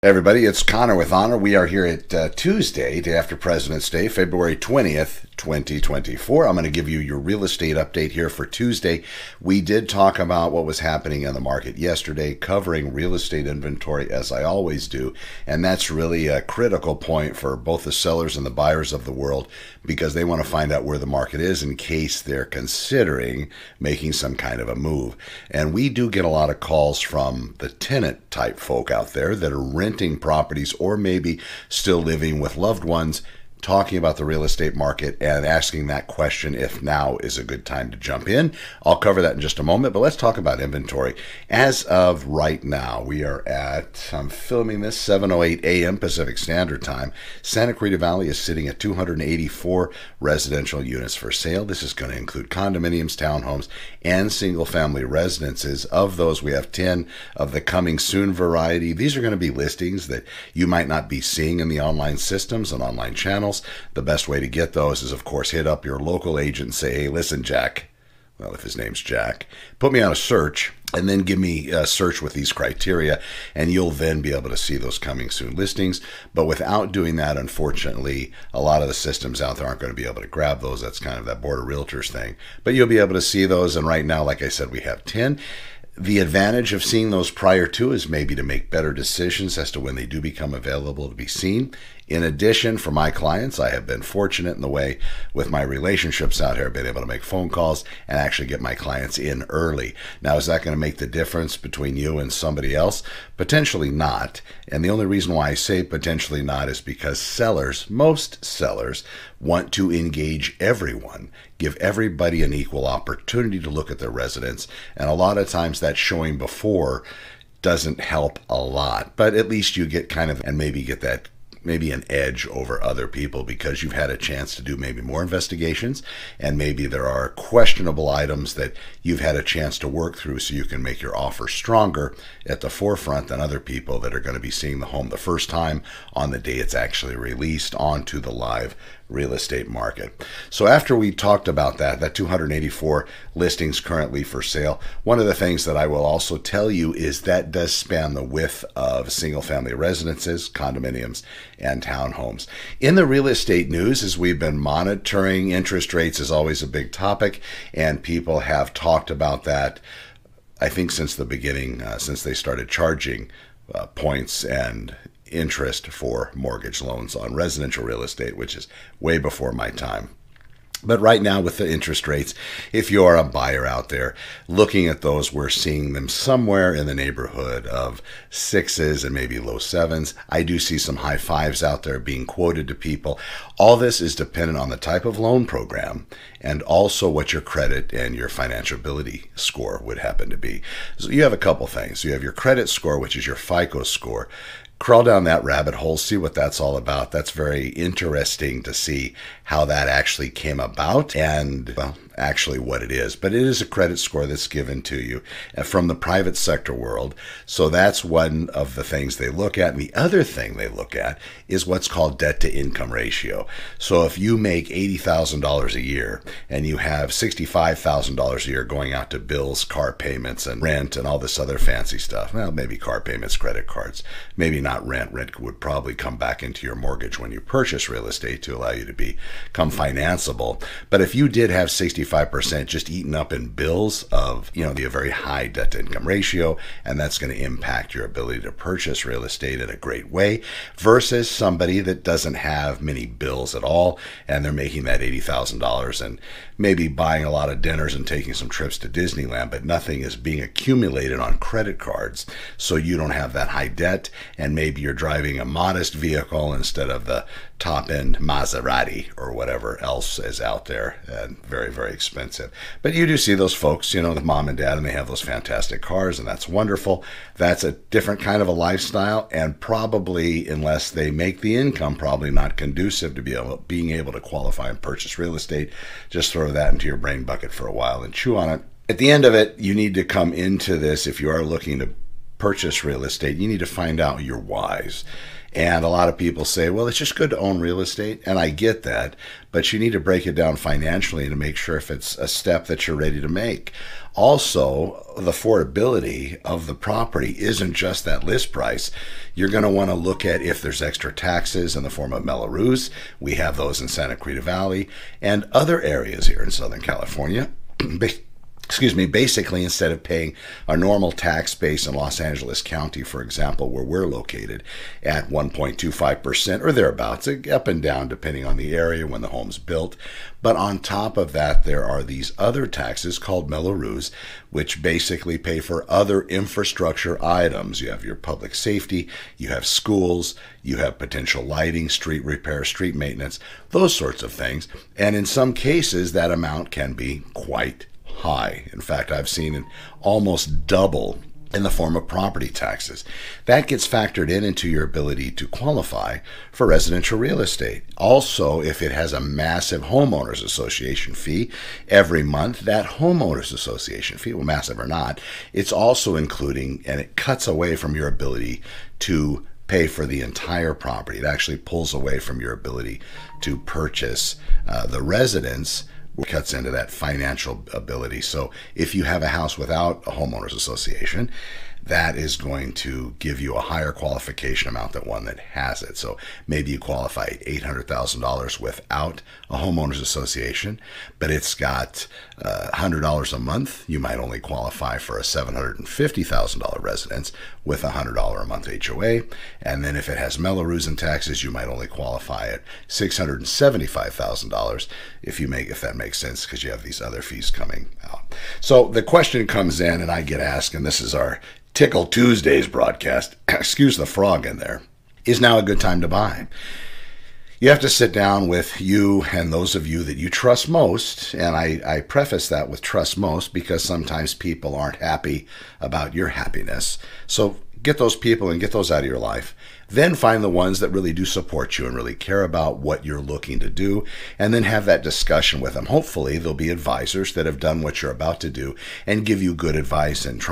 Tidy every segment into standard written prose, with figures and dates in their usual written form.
Hey everybody, it's Connor with Honor. We are here at Tuesday, day after President's Day, February 20th, 2024. I'm going to give you your real estate update here for Tuesday. We did talk about what was happening in the market yesterday, covering real estate inventory as I always do, and that's really a critical point for both the sellers and the buyers of the world because they want to find out where the market is in case they're considering making some kind of a move. And we do get a lot of calls from the tenant type folk out there that are renting properties or maybe still living with loved ones, talking about the real estate market and asking that question if now is a good time to jump in. I'll cover that in just a moment, but let's talk about inventory. As of right now, we are at, I'm filming this, 7:08 a.m. Pacific Standard Time. Santa Clarita Valley is sitting at 284 residential units for sale. This is going to include condominiums, townhomes, and single-family residences. Of those, we have 10 of the coming soon variety. These are going to be listings that you might not be seeing in the online systems and online channels. The best way to get those is, of course, hit up your local agent and say, hey, listen, Jack, well, if his name's Jack, put me on a search and then give me a search with these criteria, and you'll then be able to see those coming soon listings. But without doing that, unfortunately, a lot of the systems out there aren't going to be able to grab those. That's kind of that Board of Realtors thing. But you'll be able to see those, and right now, like I said, we have 10. The advantage of seeing those prior to is maybe to make better decisions as to when they do become available to be seen. In addition, for my clients, I have been fortunate in the way with my relationships out here, I've been able to make phone calls and actually get my clients in early. Now, is that going to make the difference between you and somebody else? Potentially not. And the only reason why I say potentially not is because sellers, most sellers, want to engage everyone, give everybody an equal opportunity to look at their residence. And a lot of times that showing before doesn't help a lot, but at least you get kind of, and maybe get that maybe an edge over other people because you've had a chance to do maybe more investigations, and maybe there are questionable items that you've had a chance to work through so you can make your offer stronger at the forefront than other people that are going to be seeing the home the first time on the day it's actually released onto the live real estate market. So after we talked about that 284 listings currently for sale, one of the things that I will also tell you is that does span the width of single family residences, condominiums, and townhomes. In the real estate news, as we've been monitoring, interest rates is always a big topic, and people have talked about that, I think, since the beginning, since they started charging points and interest for mortgage loans on residential real estate, which is way before my time. But right now with the interest rates, if you're a buyer out there looking at those, we're seeing them somewhere in the neighborhood of 6s and maybe low 7s. I do see some high 5s out there being quoted to people. All this is dependent on the type of loan program and also what your credit and your financial ability score would happen to be. So you have a couple things. You have your credit score, which is your FICO score. Crawl down that rabbit hole, see what that's all about. That's very interesting to see how that actually came about and, well, actually what it is. But it is a credit score that's given to you from the private sector world. So that's one of the things they look at. And the other thing they look at is what's called debt to income ratio. So if you make $80,000 a year and you have $65,000 a year going out to bills, car payments, and rent and all this other fancy stuff, well, maybe car payments, credit cards, maybe not rent. Rent would probably come back into your mortgage when you purchase real estate to allow you to become financeable. But if you did have 65% just eaten up in bills of, the very high debt to income ratio, and that's going to impact your ability to purchase real estate in a great way versus somebody that doesn't have many bills at all and they're making that $80,000 and maybe buying a lot of dinners and taking some trips to Disneyland, but nothing is being accumulated on credit cards. So you don't have that high debt, and maybe you're driving a modest vehicle instead of the top-end Maserati or whatever else is out there, and very, very expensive. But you do see those folks, the mom and dad, and they have those fantastic cars, and that's wonderful. That's a different kind of a lifestyle, and probably, unless they make the income, probably not conducive to being able to qualify and purchase real estate. Just throw that into your brain bucket for a while and chew on it. At the end of it, you need to come into this, if you are looking to purchase real estate, you need to find out your whys. And a lot of people say, well, it's just good to own real estate. And I get that, but you need to break it down financially to make sure if it's a step that you're ready to make. Also, the affordability of the property isn't just that list price. You're going to want to look at if there's extra taxes in the form of Mello-Roos. We have those in Santa Clarita Valley and other areas here in Southern California. Basically, instead of paying our normal tax base in Los Angeles County, for example, where we're located at 1.25% or thereabouts, up and down depending on the area when the home's built. But on top of that, there are these other taxes called Mello-Roos, which basically pay for other infrastructure items. You have your public safety, you have schools, you have potential lighting, street repair, street maintenance, those sorts of things. And in some cases, that amount can be quite high. In fact, I've seen it almost double in the form of property taxes. That gets factored into your ability to qualify for residential real estate. Also, if it has a massive homeowners association fee every month, that homeowners association fee, well, massive or not, it's also including, and it cuts away from your ability to pay for the entire property. It actually pulls away from your ability to purchase the residence, cuts into that financial ability. So if you have a house without a homeowners association, that is going to give you a higher qualification amount than one that has it. So maybe you qualify at $800,000 without a homeowners association, but it's got $100 a month. You might only qualify for a $750,000 residence with a $100 a month HOA. And then if it has Mello-Roos and taxes, you might only qualify at $675,000 if that makes sense, because you have these other fees coming out. So the question comes in, and I get asked, and this is our Tickle Tuesdays broadcast, excuse the frog in there, is now a good time to buy? You have to sit down with you and those of you that you trust most, and I preface that with trust most because sometimes people aren't happy about your happiness. So get those people and get those out of your life. Then find the ones that really do support you and really care about what you're looking to do, and then have that discussion with them. Hopefully, they'll be advisors that have done what you're about to do and give you good advice, and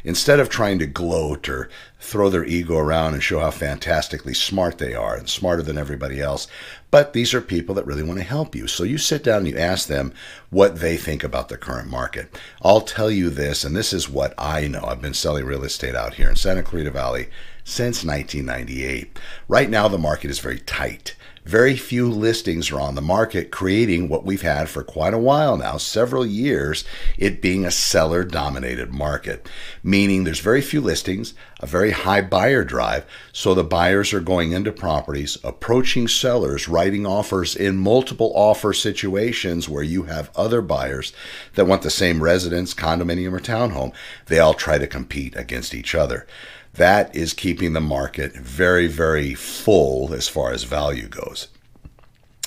instead of trying to gloat or throw their ego around and show how fantastically smart they are and smarter than everybody else. But these are people that really want to help you. So you sit down and you ask them what they think about the current market. I'll tell you this, and this is what I know. I've been selling real estate out here in Santa Clarita Valley since 1998. Right now, the market is very tight. Very few listings are on the market, creating what we've had for quite a while now, several years, it being a seller-dominated market, meaning there's very few listings, a very high buyer drive, so the buyers are going into properties, approaching sellers, writing offers in multiple offer situations where you have other buyers that want the same residence, condominium, or townhome. They all try to compete against each other. That is keeping the market very, very full as far as value goes.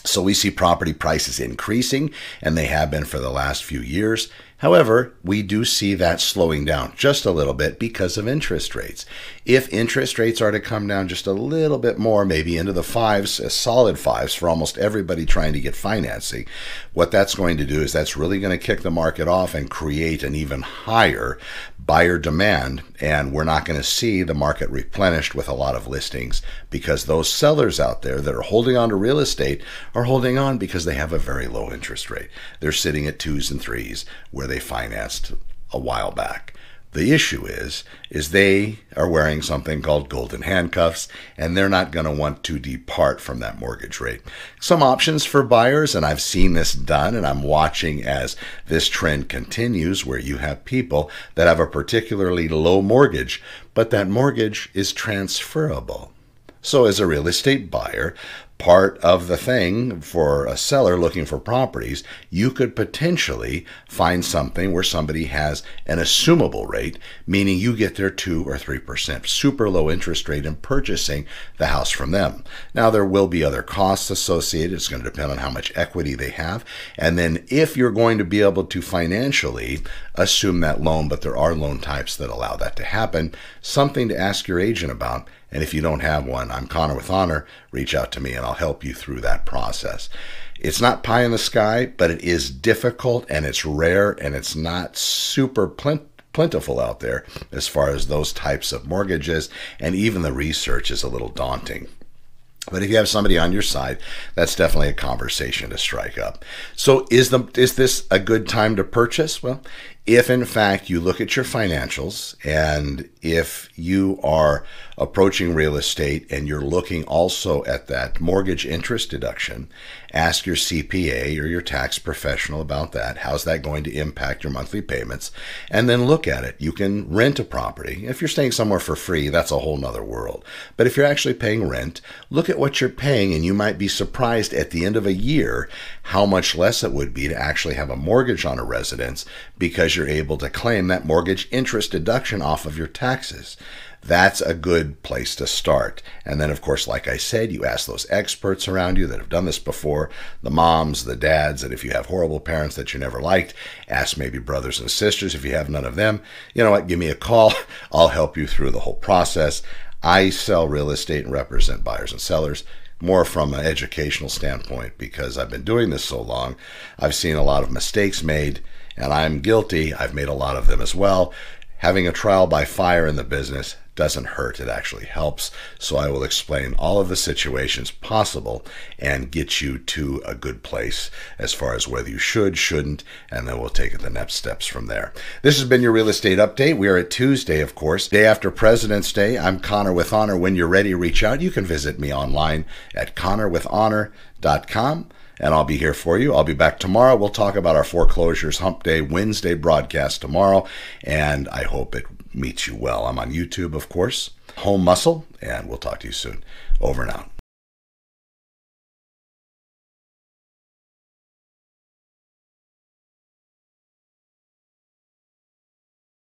So we see property prices increasing, and they have been for the last few years. However, we do see that slowing down just a little bit because of interest rates. If interest rates are to come down just a little bit more, maybe into the fives, solid fives for almost everybody trying to get financing, what that's going to do is that's really going to kick the market off and create an even higher buyer demand, and we're not going to see the market replenished with a lot of listings because those sellers out there that are holding on to real estate are holding on because they have a very low interest rate. They're sitting at 2s and 3s where they financed a while back. The issue is they are wearing something called golden handcuffs, and they're not going to want to depart from that mortgage rate. Some options for buyers, and I've seen this done, and I'm watching as this trend continues, where you have people that have a particularly low mortgage, but that mortgage is transferable. So as a real estate buyer, part of the thing for a seller looking for properties, you could potentially find something where somebody has an assumable rate, meaning you get their 2 or 3% super low interest rate in purchasing the house from them. Now, there will be other costs associated. It's going to depend on how much equity they have. And then if you're going to be able to financially assume that loan, but there are loan types that allow that to happen, something to ask your agent about. And if you don't have one, I'm Connor with Honor. Reach out to me and I'll help you through that process. It's not pie in the sky, but it is difficult and it's rare and it's not super plentiful out there as far as those types of mortgages, and even the research is a little daunting. But if you have somebody on your side, that's definitely a conversation to strike up. So is this a good time to purchase? Well, if in fact you look at your financials, and if you are approaching real estate and you're looking also at that mortgage interest deduction, ask your CPA or your tax professional about that. How's that going to impact your monthly payments? And then look at it. You can rent a property. If you're staying somewhere for free, that's a whole nother world. But if you're actually paying rent, look at what you're paying, and you might be surprised at the end of a year how much less it would be to actually have a mortgage on a residence, because you're able to claim that mortgage interest deduction off of your taxes. That's a good place to start. And then, of course, like I said, you ask those experts around you that have done this before, the moms, the dads, and if you have horrible parents that you never liked, ask maybe brothers and sisters. If you have none of them, you know what, give me a call. I'll help you through the whole process. I sell real estate and represent buyers and sellers, more from an educational standpoint, because I've been doing this so long. I've seen a lot of mistakes made, and I'm guilty. I've made a lot of them as well. Having a trial by fire in the business doesn't hurt. It actually helps. So I will explain all of the situations possible and get you to a good place as far as whether you should, shouldn't, and then we'll take the next steps from there. This has been your real estate update. We are at Tuesday, of course, day after President's Day. I'm Connor with Honor. When you're ready to reach out, you can visit me online at connorwithhonor.com. And I'll be here for you. I'll be back tomorrow. We'll talk about our foreclosures Hump Day Wednesday broadcast tomorrow, and I hope it meets you well. I'm on YouTube, of course, Home Muscle, and we'll talk to you soon. Over and out.